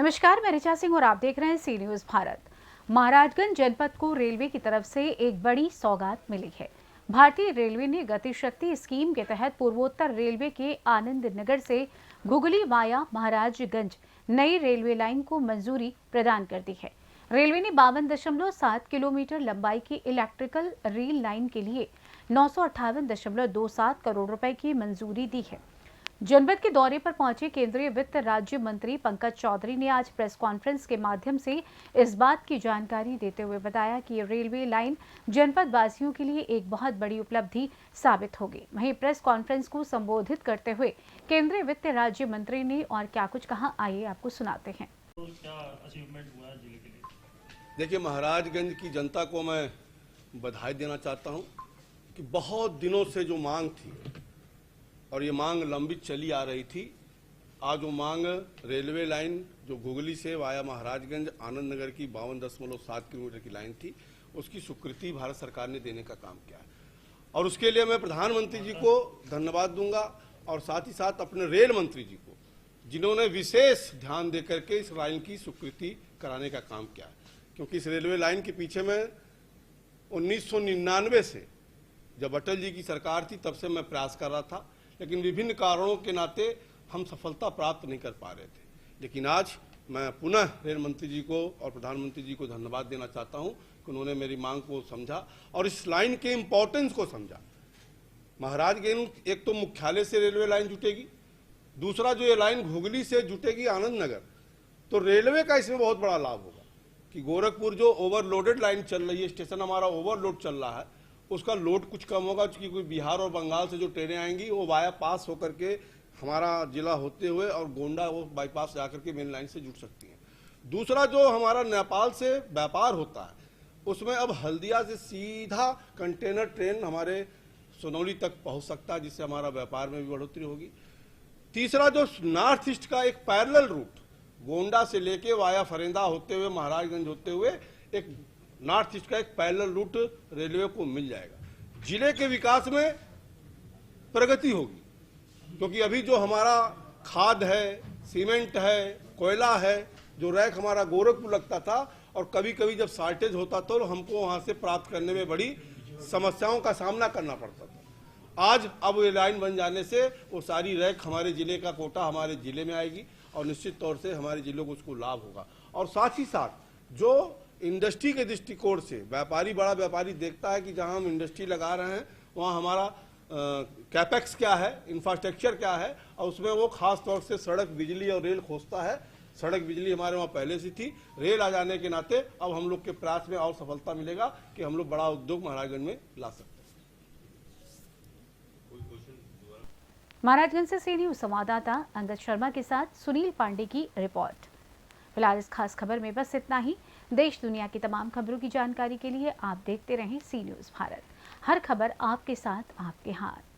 नमस्कार, मैं ऋचा सिंह और आप देख रहे हैं सी न्यूज भारत। महाराजगंज जनपद को रेलवे की तरफ से एक बड़ी सौगात मिली है। भारतीय रेलवे ने गति शक्ति स्कीम के तहत पूर्वोत्तर रेलवे के आनंद नगर से घुगली वाया महाराजगंज नई रेलवे लाइन को मंजूरी प्रदान कर दी है। रेलवे ने 52.7 किलोमीटर लंबाई की इलेक्ट्रिकल रेल लाइन के लिए 958.27 करोड़ रुपए की मंजूरी दी है। जनपद के दौरे पर पहुंचे केंद्रीय वित्त राज्य मंत्री पंकज चौधरी ने आज प्रेस कॉन्फ्रेंस के माध्यम से इस बात की जानकारी देते हुए बताया कि रेलवे लाइन जनपद वासियों के लिए एक बहुत बड़ी उपलब्धि साबित होगी। वहीं प्रेस कॉन्फ्रेंस को संबोधित करते हुए केंद्रीय वित्त राज्य मंत्री ने और क्या कुछ कहा, आइए आपको सुनाते हैं। तो क्या अचीवमेंट हुआ है जिले के लिए? देखिए, महाराजगंज की जनता को मैं बधाई देना चाहता हूं कि बहुत दिनों से जो मांग थी और ये मांग लंबित चली आ रही थी, आज वो मांग रेलवे लाइन जो घुगली से वाया महाराजगंज आनंद नगर की 52.7 किलोमीटर की लाइन थी, उसकी स्वीकृति भारत सरकार ने देने का काम किया है। और उसके लिए मैं प्रधानमंत्री जी को धन्यवाद दूंगा और साथ ही साथ अपने रेल मंत्री जी को, जिन्होंने विशेष ध्यान दे करके इस लाइन की स्वीकृति कराने का काम किया है। क्योंकि इस रेलवे लाइन के पीछे में 1999 से जब अटल जी की सरकार थी तब से मैं प्रयास कर रहा था, लेकिन विभिन्न कारणों के नाते हम सफलता प्राप्त नहीं कर पा रहे थे। लेकिन आज मैं पुनः रेल मंत्री जी को और प्रधानमंत्री जी को धन्यवाद देना चाहता हूं कि उन्होंने मेरी मांग को समझा और इस लाइन के इम्पोर्टेंस को समझा। महाराजगंज एक तो मुख्यालय से रेलवे लाइन जुटेगी, दूसरा जो ये लाइन घुगली से जुटेगी आनंद नगर, तो रेलवे का इसमें बहुत बड़ा लाभ होगा कि गोरखपुर जो ओवरलोडेड लाइन चल रही है, स्टेशन हमारा ओवरलोड चल रहा है, उसका लोड कुछ कम होगा, क्योंकि बिहार और बंगाल से जो ट्रेनें आएंगी वो वाया पास होकर के हमारा जिला होते हुए और गोंडा वो बाईपास जाकर के मेन लाइन से जुड़ सकती हैं। दूसरा जो हमारा नेपाल से व्यापार होता है, उसमें अब हल्दिया से सीधा कंटेनर ट्रेन हमारे सोनौली तक पहुंच सकता है, जिससे हमारा व्यापार में भी बढ़ोतरी होगी। तीसरा जो नॉर्थ ईस्ट का एक पैरेलल रूट गोंडा से लेके वाया फरेंदा होते हुए महाराजगंज होते हुए एक नॉर्थ ईस्ट का एक पैरेलल रूट रेलवे को मिल जाएगा। जिले के विकास में प्रगति होगी, क्योंकि अभी जो हमारा खाद है, सीमेंट है, कोयला है, जो रैक हमारा गोरखपुर लगता था और कभी कभी जब शॉर्टेज होता तो हमको वहां से प्राप्त करने में बड़ी समस्याओं का सामना करना पड़ता था। आज अब ये लाइन बन जाने से वो सारी रैक हमारे जिले का कोटा हमारे जिले में आएगी और निश्चित तौर से हमारे जिलों को उसको लाभ होगा। और साथ ही साथ जो इंडस्ट्री के दृष्टिकोण से व्यापारी, बड़ा व्यापारी देखता है कि जहां हम इंडस्ट्री लगा रहे हैं वहां हमारा कैपेक्स क्या है, इंफ्रास्ट्रक्चर क्या है, और उसमें वो खास तौर से सड़क, बिजली और रेल खोजता है। सड़क बिजली हमारे वहाँ पहले से थी, रेल आ जाने के नाते अब हम लोग के प्रयास में और सफलता मिलेगा कि हम लोग बड़ा उद्योग महाराजगंज में ला सकते हैं। महाराजगंज से सी न्यूज संवाददाता अंगद शर्मा के साथ सुनील पांडे की रिपोर्ट। फिलहाल इस खास खबर में बस इतना ही। देश दुनिया की तमाम खबरों की जानकारी के लिए आप देखते रहें सी न्यूज भारत। हर खबर आपके साथ, आपके हाथ।